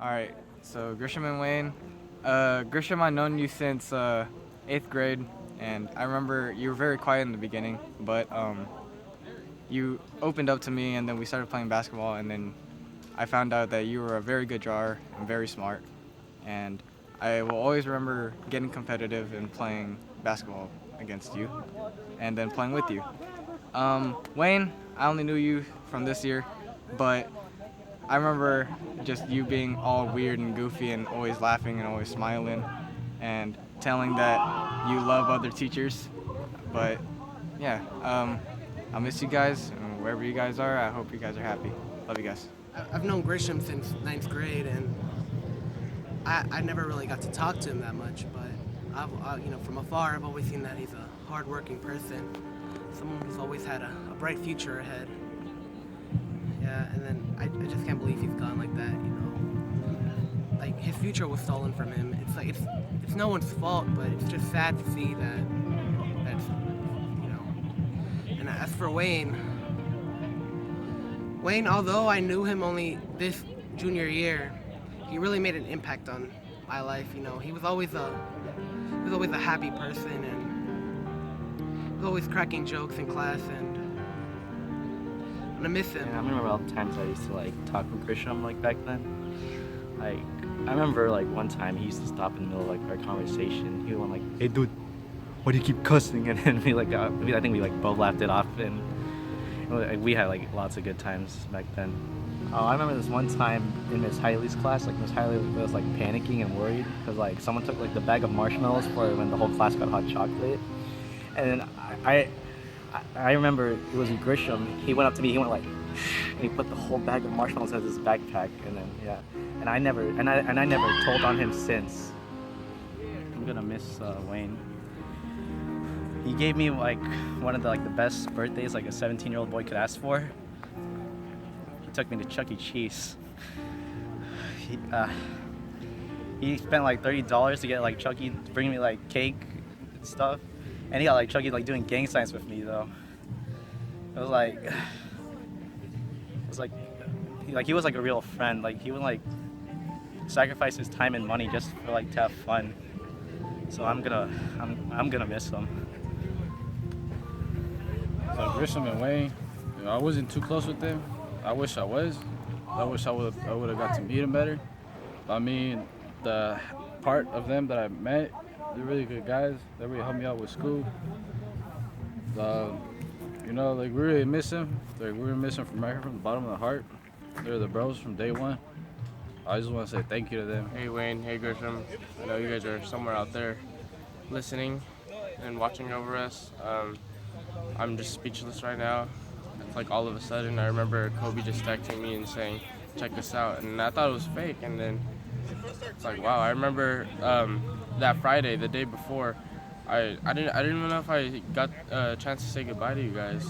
Alright, so Grisham and Wayne. Grisham, I've known you since 8th grade, and I remember you were very quiet in the beginning, but you opened up to me, and then we started playing basketball, and then I found out that you were a very good drawer and very smart, and I will always remember getting competitive and playing basketball against you, and then playing with you. Wayne, I only knew you from this year, but I remember just you being all weird and goofy and always laughing and always smiling and telling that you love other teachers. But yeah, I'll miss you guys, and wherever you guys are, I hope you guys are happy. Love you guys. I've known Grisham since 9th grade, and I never really got to talk to him that much, but from afar, I've always seen that he's a hard-working person, someone who's always had a bright future ahead. Yeah, and then I just can't believe he's gone like that, Like, his future was stolen from him. It's like, it's no one's fault, but it's just sad to see that's. And as for Wayne, although I knew him only this junior year, he really made an impact on my life, He was always a happy person, and he was always cracking jokes in class, and I miss him. Yeah, I remember all the times I used to talk with Grisham back then. I remember one time he used to stop in the middle of our conversation. He went "Hey dude, why do you keep cussing?" And then I think we both laughed it off, and we had lots of good times back then. Oh, I remember this one time in Miss Hiley's class, Miss Hiley was panicking and worried because someone took the bag of marshmallows for when the whole class got hot chocolate, and then I remember it was Grisham. He went up to me. He went and he put the whole bag of marshmallows in his backpack, and then and I never told on him since. I'm gonna miss Wayne. He gave me one of the best birthdays a 17-year-old boy could ask for. He took me to Chuck E. Cheese. He spent $30 to get Chucky to bring me cake and stuff. And he got Chucky doing gang signs with me though. It was he was a real friend. He would sacrifice his time and money just for to have fun. So I'm gonna miss him. So Grisham and Wayne, I wasn't too close with them. I wish I was. I wish I would have got to meet them better. I mean, the part of them that I met, they're really good guys. They really helped me out with school. We really miss them. We really miss them from the bottom of the heart. They're the bros from day one. I just want to say thank you to them. Hey Wayne, hey Grisham. I know you guys are somewhere out there listening and watching over us. I'm just speechless right now. It's all of a sudden I remember Kobey just texting me and saying, check this out. And I thought it was fake. And then it's wow. I remember that Friday, the day before, I didn't even know if I got a chance to say goodbye to you guys.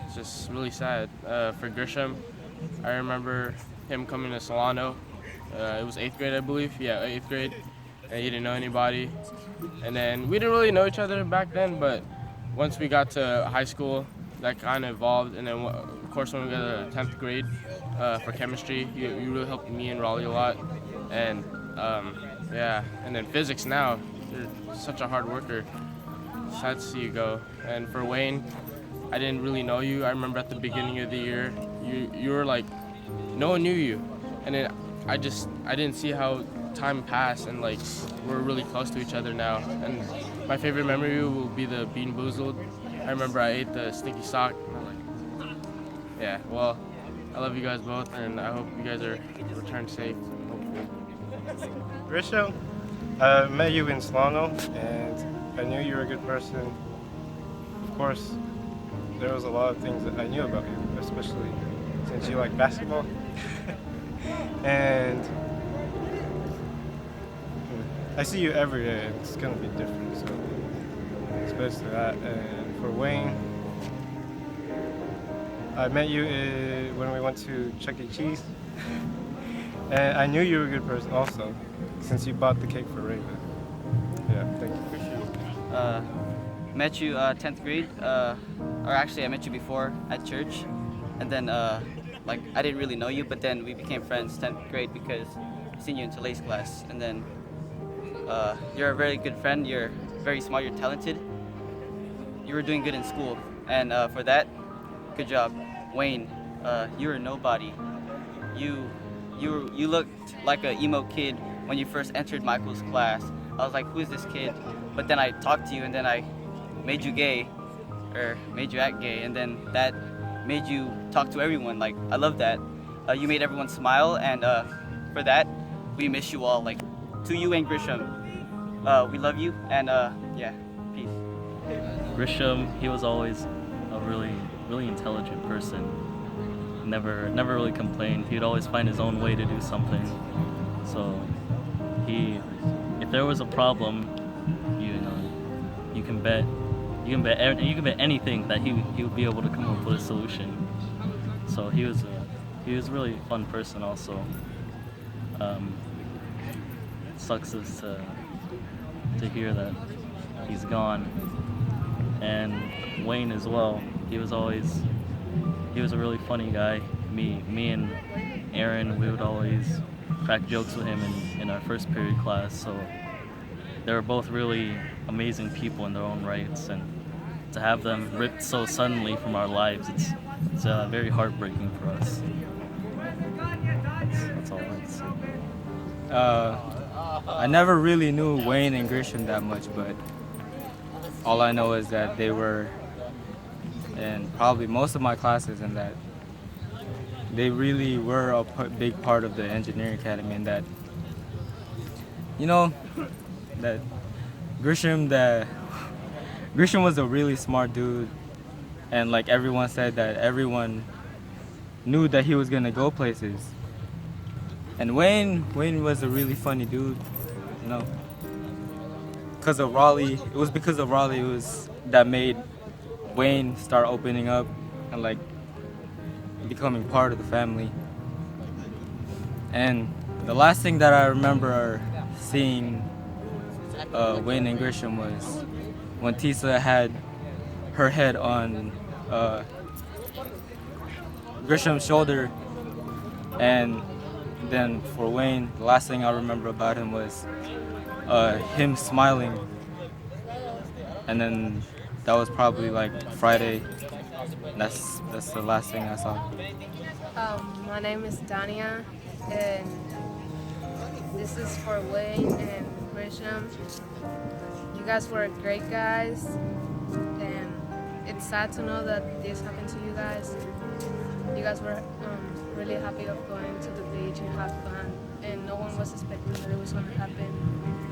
It's just really sad. For Grisham, I remember him coming to Solano. It was 8th grade, I believe. Yeah, 8th grade. And he didn't know anybody. And then we didn't really know each other back then, but once we got to high school, that kind of evolved. And then, of course, when we got to 10th grade for chemistry, you really helped me and Raleigh a lot. And and then physics now, you're such a hard worker. Sad to see you go. And for Wayne, I didn't really know you. I remember at the beginning of the year, you were no one knew you. And then I didn't see how time passed, and we're really close to each other now. And my favorite memory will be the Bean Boozled. I remember I ate the stinky sock. Yeah, well, I love you guys both, and I hope you guys are returned safe. Grisham, I met you in Solano, and I knew you were a good person. Of course, there was a lot of things that I knew about you, especially since you like basketball. And I see you every day. It's gonna be different, so it's best for that. And for Wayne, I met you when we went to Chuck E. Cheese. And I knew you were a good person also, since you bought the cake for Raven. Yeah, thank you. Met you 10th grade, or actually I met you before at church, and then like I didn't really know you, but then we became friends 10th grade because I seen you in Today's class, and then you're a very good friend, you're very smart, you're talented, you were doing good in school, and for that, good job. Wayne, you were nobody. You looked like an emo kid when you first entered Michael's class. I was like, who is this kid? But then I talked to you, and then I made you gay, or made you act gay, and then that made you talk to everyone. Like, I love that. You made everyone smile, and for that, we miss you all. Like, to you and Grisham, we love you, and yeah, peace. Grisham, he was always a really intelligent person. Never really complained. He'd always find his own way to do something. So if there was a problem, you can bet anything that he would be able to come up with a solution. So he was a really fun person also. It sucks us to hear that he's gone. And Wayne as well. He was a really funny guy. Me and Aaron, we would always crack jokes with him in our first period class. So they were both really amazing people in their own rights, and to have them ripped so suddenly from our lives, it's very heartbreaking for us. That's all I'd say. I never really knew Wayne and Grisham that much, but all I know is that they were in probably most of my classes, and that they really were a big part of the engineering academy, and that, that Grisham was a really smart dude, and like everyone said, that everyone knew that he was gonna go places. And Wayne was a really funny dude, because of Raleigh. It was because of Raleigh that made Wayne start opening up and like becoming part of the family. And the last thing that I remember seeing Wayne and Grisham was when Tisah had her head on Grisham's shoulder, and then for Wayne, the last thing I remember about him was him smiling. And then that was probably like Friday. That's the last thing I saw. My name is Dania, and this is for Wayne and Grisham. You guys were great guys, and it's sad to know that this happened to you guys. You guys were really happy of going to the beach and have fun, and no one was expecting that it was going to happen.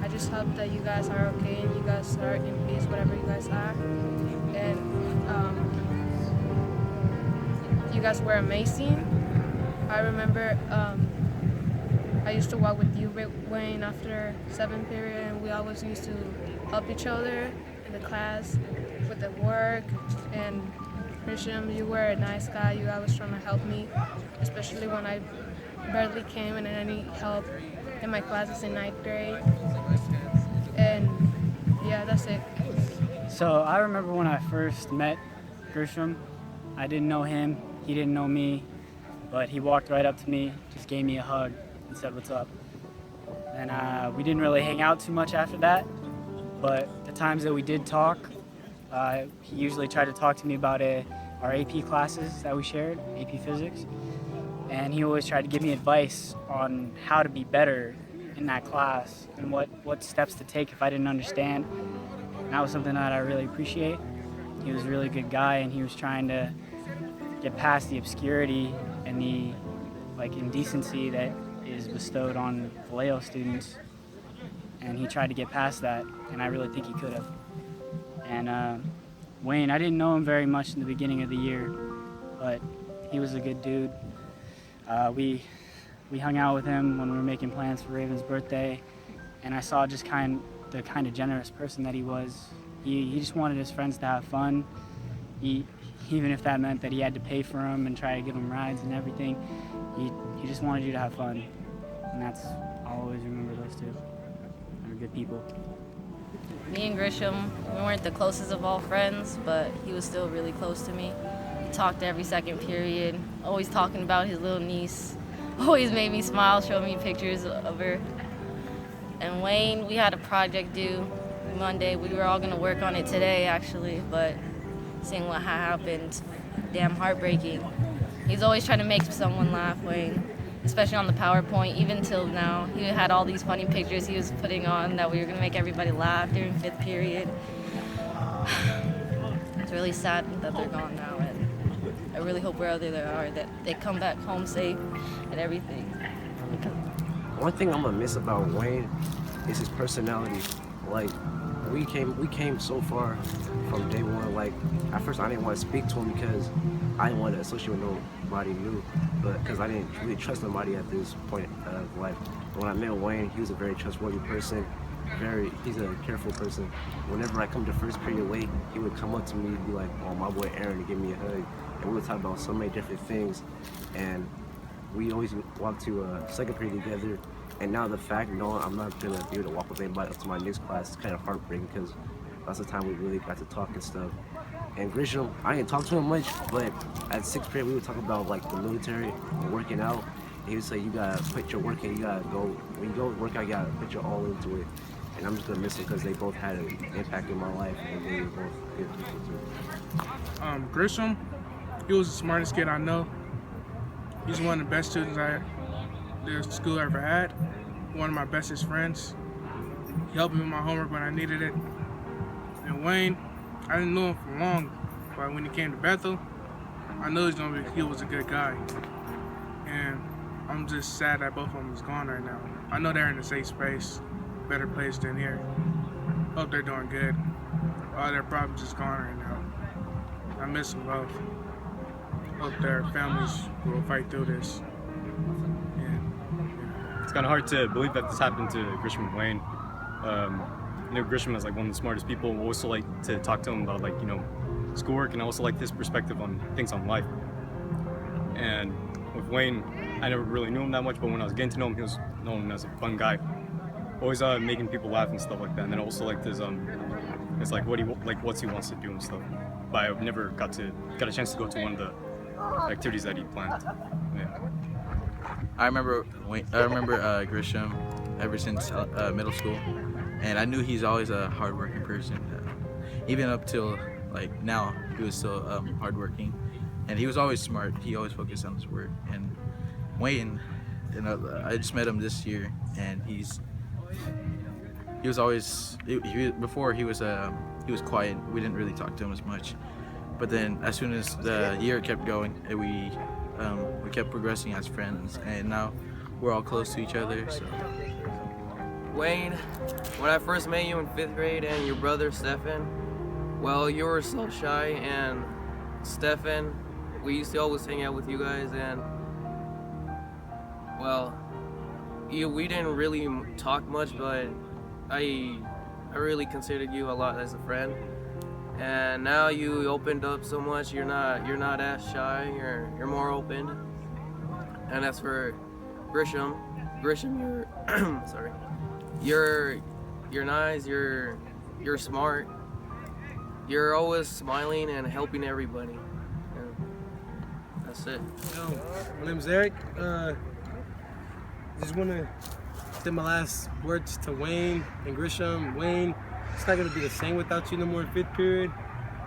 I just hope that you guys are okay and you guys are in peace, whatever you guys are. And you guys were amazing. I remember I used to walk with you, Wayne, after 7th period, and we always used to help each other in the class with the work. And Grisham, you were a nice guy. You always trying to help me, especially when I barely came and I need help in my classes in 9th grade. And yeah, that's it. So I remember when I first met Grisham, I didn't know him, he didn't know me, but he walked right up to me, just gave me a hug and said, "What's up?" And we didn't really hang out too much after that, but the times that we did talk, he usually tried to talk to me about our AP classes that we shared, AP Physics, and he always tried to give me advice on how to be better in that class and what steps to take if I didn't understand. And that was something that I really appreciate. He was a really good guy, and he was trying to get past the obscurity and the indecency that is bestowed on Vallejo students. And he tried to get past that, and I really think he could have. And Wayne, I didn't know him very much in the beginning of the year, but he was a good dude. We hung out with him when we were making plans for Raven's birthday, and I saw just the kind of generous person that he was. He just wanted his friends to have fun. He even if that meant that he had to pay for them and try to give them rides and everything. He just wanted you to have fun, and I'll always remember those two. They were good people. Me and Grisham, we weren't the closest of all friends, but he was still really close to me. He talked every second period, always talking about his little niece. Always made me smile, showed me pictures of her. And Wayne, we had a project due Monday. We were all gonna work on it today, actually, but seeing what happened, damn heartbreaking. He's always trying to make someone laugh, Wayne, especially on the PowerPoint, even till now. He had all these funny pictures he was putting on that we were gonna make everybody laugh during 5th period. It's really sad that they're gone now, and I really hope wherever they are that they come back home safe and everything. One thing I'm gonna miss about Wayne is his personality. Like, we came so far from day one. Like, at first I didn't want to speak to him because I didn't want to associate with nobody new, but because I didn't really trust nobody at this point of life. But when I met Wayne, he was a very trustworthy person. He's a careful person. Whenever I come to 1st period late, he would come up to me and be like, "Oh, my boy Aaron," to give me a hug. And we would talk about so many different things. And we always walked to 2nd period together. And now the fact knowing I'm not gonna be able to walk with anybody up to my next class is kind of heartbreaking because that's the time we really got to talk and stuff. And Grisham, I didn't talk to him much, but at 6th period we would talk about like the military and working out. And he would say, "You gotta put your work in, you gotta go, when you go work out, you gotta put your all into it." And I'm just gonna miss them because they both had an impact in my life and they were both good people too. Grisham, he was the smartest kid I know. He's one of the best students the school ever had. One of my bestest friends. He helped me with my homework when I needed it. And Wayne, I didn't know him for long, but when he came to Bethel, I knew he was a good guy. And I'm just sad that both of them is gone right now. I know they're in a safe space, better place than here. Hope they're doing good. All their problems is gone right now. I miss them both. Hope their families will fight through this. It's kind of hard to believe that this happened to Grisham and Wayne. Grisham is like one of the smartest people. We also like to talk to him about schoolwork, and I also like his perspective on things on life. And with Wayne, I never really knew him that much, but when I was getting to know him, he was known as a fun guy, always making people laugh and stuff like that. And then also like his it's like what he wants to do and stuff. But I never got a chance to go to one of the activities that he planned. Yeah. I remember Grisham ever since middle school, and I knew he's always a hardworking person. Even up till like now, he was still hardworking, and he was always smart. He always focused on his work. And Wayne, I just met him this year, and he was always before he was quiet. We didn't really talk to him as much, but then as soon as the year kept going, we kept progressing as friends, and now we're all close to each other. So. Wayne, when I first met you in 5th grade and your brother Stephan, well, you were so shy, and Stephan, we used to always hang out with you guys, and well, we didn't really talk much, but I really considered you a lot as a friend. And now you opened up so much. You're not as shy. You're more open. And as for Grisham, you're sorry. You're nice. You're smart. You're always smiling and helping everybody. And that's it. My name's Eric. Just want to say my last words to Wayne and Grisham. Wayne, it's not gonna be the same without you no more in 5th period.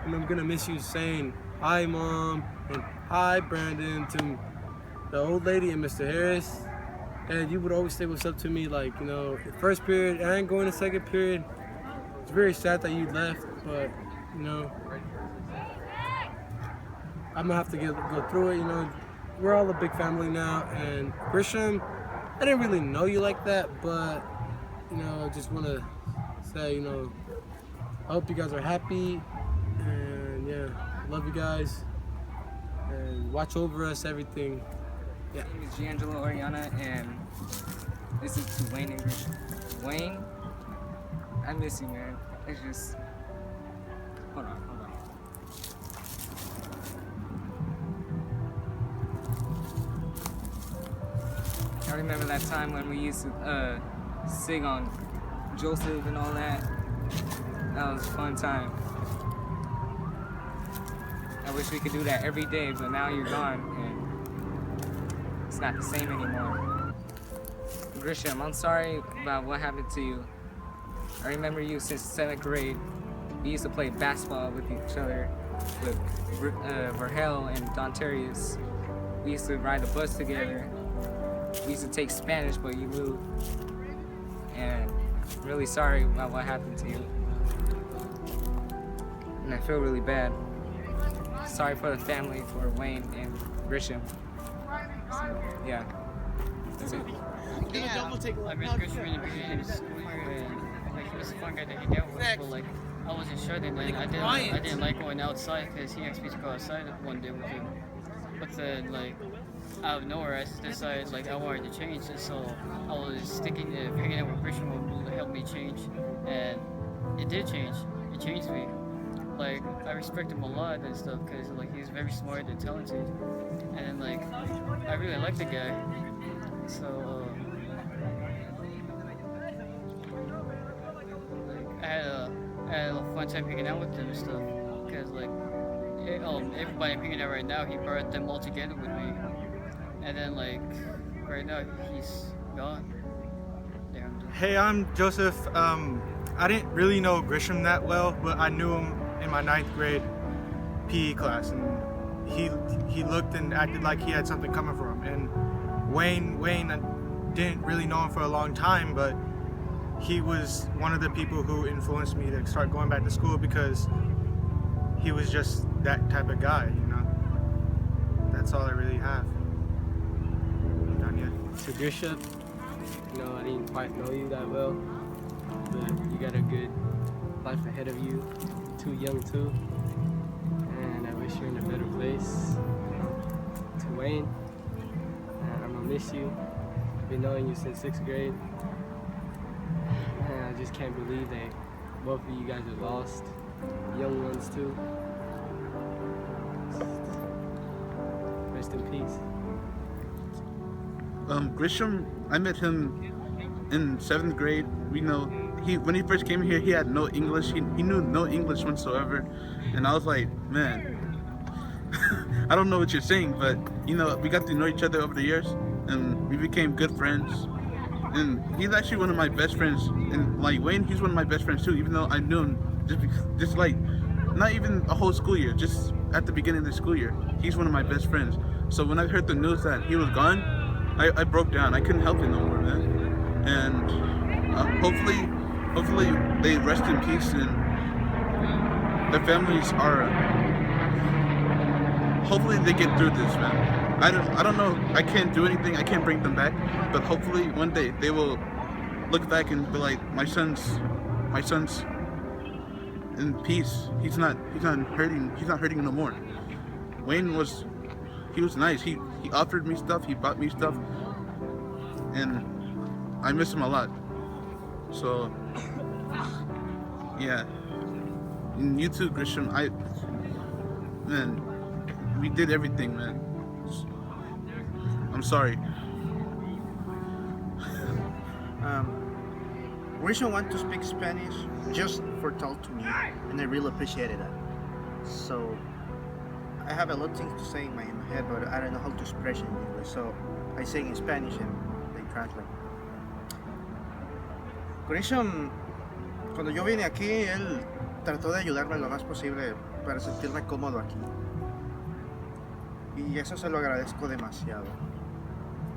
And I'm gonna miss you saying hi, Mom, and hi, Brandon, to the old lady and Mr. Harris. And you would always say what's up to me, like, in 1st period, and I ain't going to 2nd period. It's very sad that you left, but, I'm gonna have to go through it, We're all a big family now, and Grisham, I didn't really know you like that, but, I just want to say, I hope you guys are happy, and yeah, love you guys, and watch over us, everything. Yeah. My name is GeAngelo Oriana, and this is to Wayne and Grisham. Wayne, I miss you, man. It's just, hold on. I remember that time when we used to sing on Joseph and all that. That was a fun time. I wish we could do that every day, but now you're gone and it's not the same anymore. Grisham, I'm sorry about what happened to you. I remember you since 7th grade. We used to play basketball with each other, with Vergel and Dontarius. We used to ride the bus together. We used to take Spanish, but you moved. And I'm really sorry about what happened to you. And I feel really bad. Sorry for the family, for Wayne and Grisham. So, yeah, that's it. Yeah, I met Grisham in the school year, and like, he was a fun guy to hang out with, but like, I wasn't sure then. I didn't like going outside because he asked me to go outside one day with him. But then, like, out of nowhere, I decided like I wanted to change, and so I was sticking to hanging out with Grisham would help me change, and it did change. It changed me. Like, I respect him a lot and stuff because like he's very smart and talented, and like I really like the guy. So like, I had a fun time hanging out with him and stuff because like everybody I'm hanging out right now, he brought them all together with me, and then like right now he's gone. Hey, I'm Joseph. I didn't really know Grisham that well, but I knew him in my 9th grade PE class, and he looked and acted like he had something coming for him. And Wayne, I didn't really know him for a long time, but he was one of the people who influenced me to start going back to school because he was just that type of guy, you know. That's all I really have. Dania. So Grisham, you know, I didn't quite know you that well, but you got a good life ahead of you. Too young too, and I wish you're in a better place. To Wayne, I'm gonna miss you. I've been knowing you since 6th grade, and I just can't believe that both of you guys are lost. Young ones too. Rest in peace. Grisham, I met him in 7th grade. When he first came here, he had no English. He knew no English whatsoever, and I was like, man, I don't know what you're saying, but you know, we got to know each other over the years, and we became good friends. And he's actually one of my best friends. And like Wayne, he's one of my best friends too. Even though I knew him just like not even a whole school year, just at the beginning of the school year, he's one of my best friends. So when I heard the news that he was gone, I broke down. I couldn't help it no more, man. And hopefully they rest in peace, and their families are. Hopefully they get through this, man. I don't know. I can't do anything. I can't bring them back, but hopefully one day they will look back and be like, my son's in peace. He's not hurting no more. Wayne was nice. He offered me stuff. He bought me stuff, and I miss him a lot. So, yeah. And you too, Grisham. Man, we did everything, man. I'm sorry. Grisham wanted to speak Spanish just for talk to me, and I really appreciated that. So, I have a lot of things to say in my head, but I don't know how to express it in English. So, I say in Spanish and they translate. Grisham, cuando yo vine aquí, él trató de ayudarme lo más posible para sentirme cómodo aquí. Y eso se lo agradezco demasiado,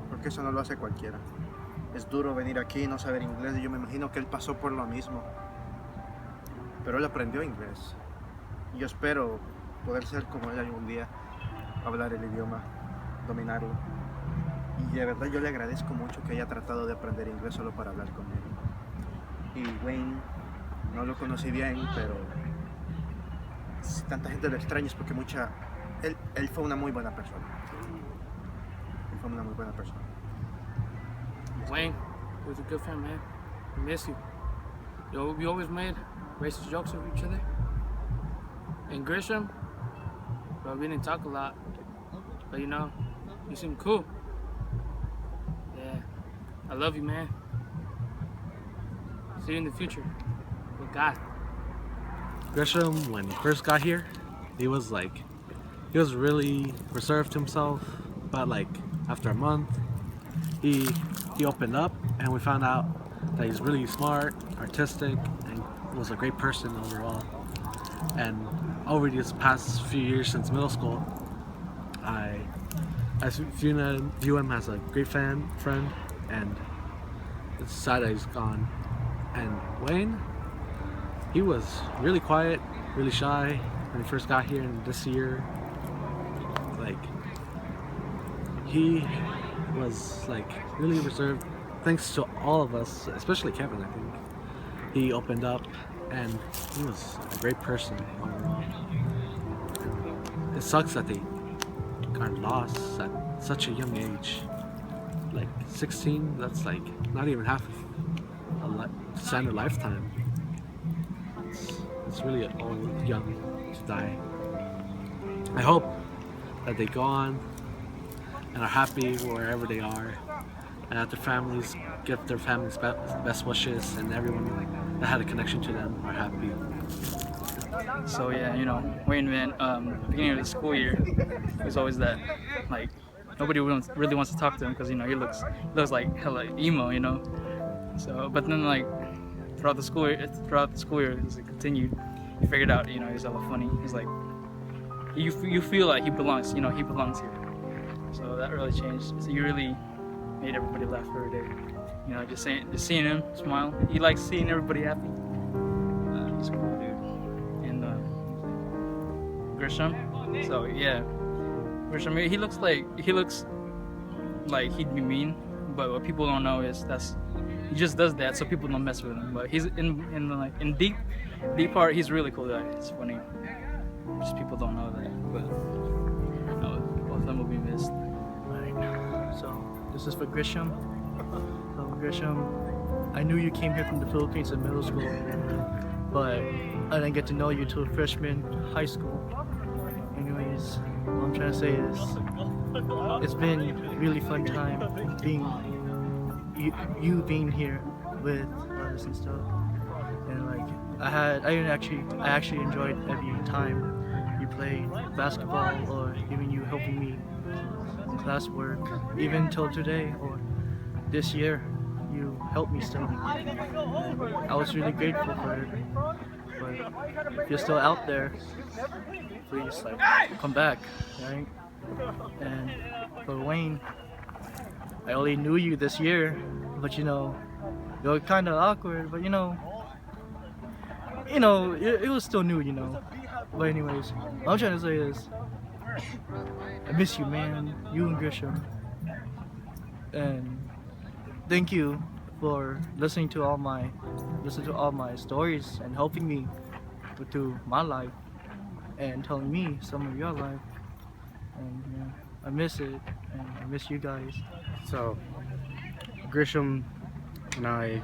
porque eso no lo hace cualquiera. Es duro venir aquí y no saber inglés, y yo me imagino que él pasó por lo mismo. Pero él aprendió inglés. Y yo espero poder ser como él algún día, hablar el idioma, dominarlo. Y de verdad yo le agradezco mucho que haya tratado de aprender inglés solo para hablar conmigo. Y Wayne, no lo conocí bien, pero si tanta gente lo extraña es porque él fue una muy buena persona. Él fue una muy buena persona. Wayne was a good friend, man. I miss you. We always made racist jokes of each other. And Grisham, but we didn't talk a lot. But you know, you seem cool. Yeah. love you, man. See you in the future. With God. Grisham, when he first got here, he was really reserved to himself, but like after a month, he opened up, and we found out that he's really smart, artistic, and was a great person overall. And over these past few years since middle school, I view him as a great friend, and it's sad that he's gone. And Wayne, he was really quiet, really shy when he first got here, and this year, like, he was like really reserved. Thanks to all of us, especially Kevin, I think. He opened up, and he was a great person overall. It sucks that they got lost at such a young age. Like 16, that's like not even half a standard lifetime. It's really old, young to die. I hope that they go on and are happy wherever they are, and that their families give their families best wishes, and everyone that had a connection to them are happy. So yeah, Wayne, man, beginning of the school year, he's always that, like, nobody really wants to talk to him because, he looks like hella emo, So, but then, like, throughout the school year, as it continued, he figured out, he's hella funny. He's like, you feel like he belongs, he belongs here. So that really changed. So you really made everybody laugh every day. Just seeing him smile. He likes seeing everybody happy. He's a cool dude. And Grisham. So yeah, Grisham. He looks like he'd be mean, but what people don't know is he just does that so people don't mess with him. But he's in deep part, he's a really cool guy. It's funny. Just people don't know that. But both of them will be missed. Right. So this is for Grisham. So Grisham, I knew you came here from the Philippines in middle school, but I didn't get to know you till freshman high school. Anyways, what I'm trying to say is, it's been a really fun time being you being here with us and stuff. And like I actually enjoyed every time you played basketball, or even you helping me in classwork, even till today or this year. You helped me still. I was really grateful for it. But if you're still out there, please come back, right? And for Wayne, I only knew you this year, but you're kind of awkward, but it was still new, But anyways, what I'm trying to say is, I miss you, man. You and Grisham. And thank you for listening to all my stories and helping me through my life and telling me some of your life. And I miss it, and I miss you guys. So, Grisham and I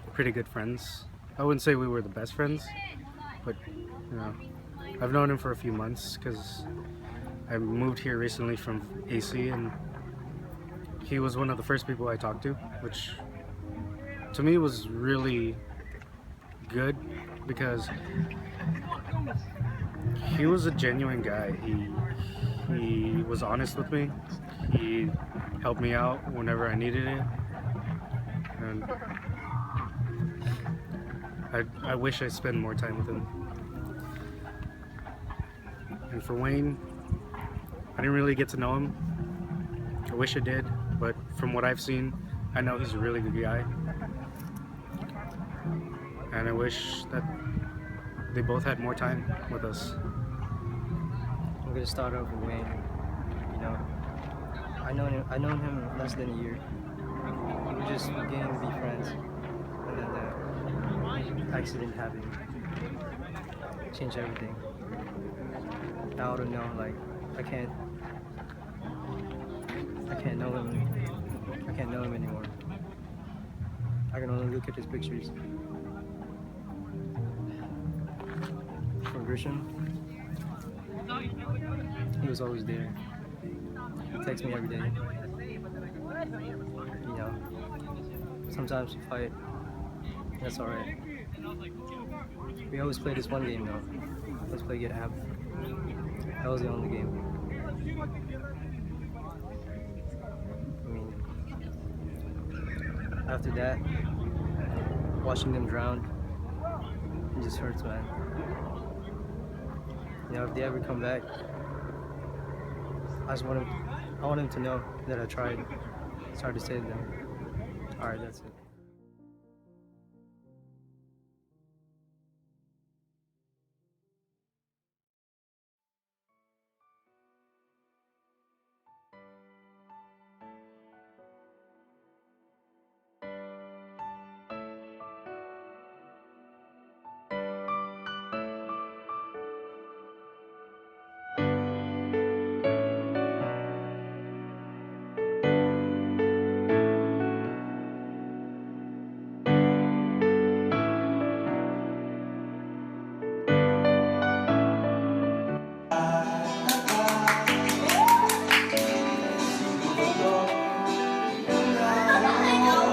are pretty good friends. I wouldn't say we were the best friends, but I've known him for a few months because I moved here recently from AC, and he was one of the first people I talked to, which to me was really good because he was a genuine guy. He was honest with me. He helped me out whenever I needed it, and I wish I spent more time with him. And for Wayne, I didn't really get to know him. I wish I did, but from what I've seen, I know he's a really good guy. And I wish that they both had more time with us. I'm gonna start off with Wayne. I known him less than a year. We were just beginning to be friends, and then the accident happened. Changed everything. Now I don't know. Like I can't know him. I can't know him anymore. I can only look at his pictures. For Grisham, he was always there. He texts me every day. Sometimes we fight. That's alright. We always play this one game though. Let's play Get App. That was the only game. I mean, after that, watching them drown, it just hurts, man. You know, if they ever come back, I want them to know that I tried to save them. Alright, that's it.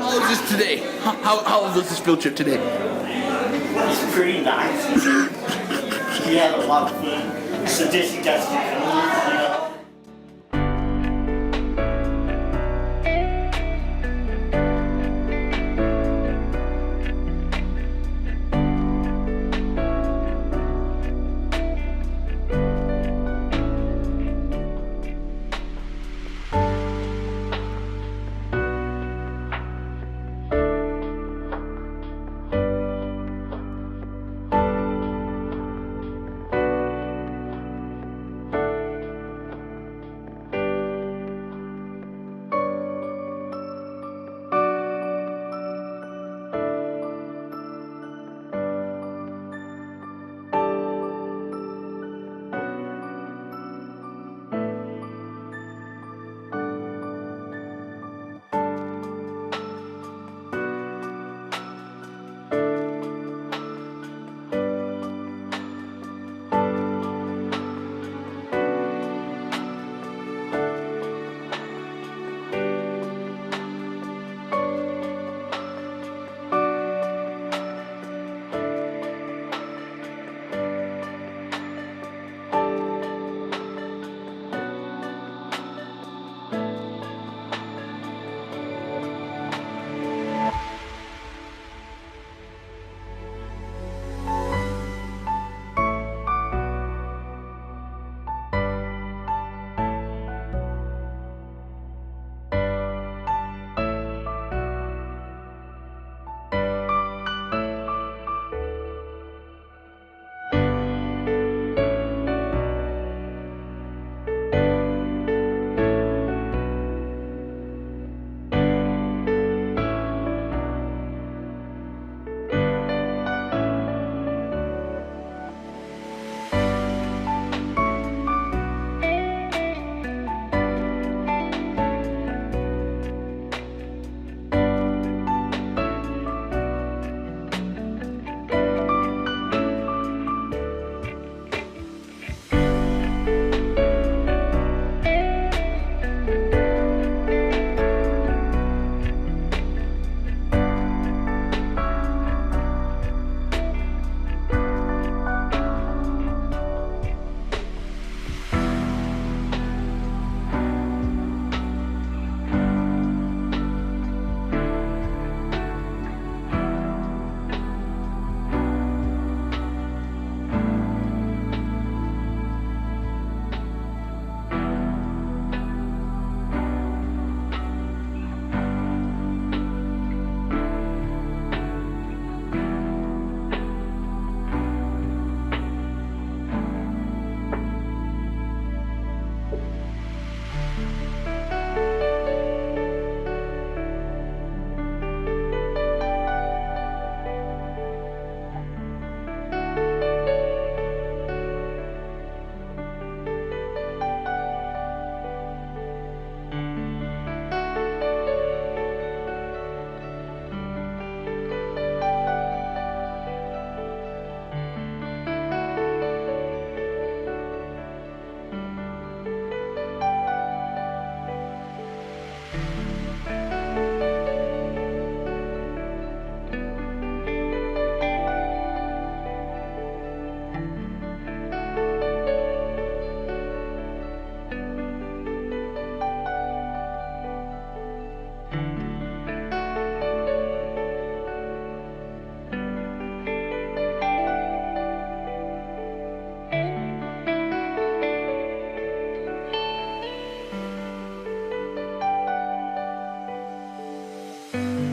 How was this today? How was this field trip today? It's pretty nice. We had a lot of fun. Suggest you guys can come, you know. you.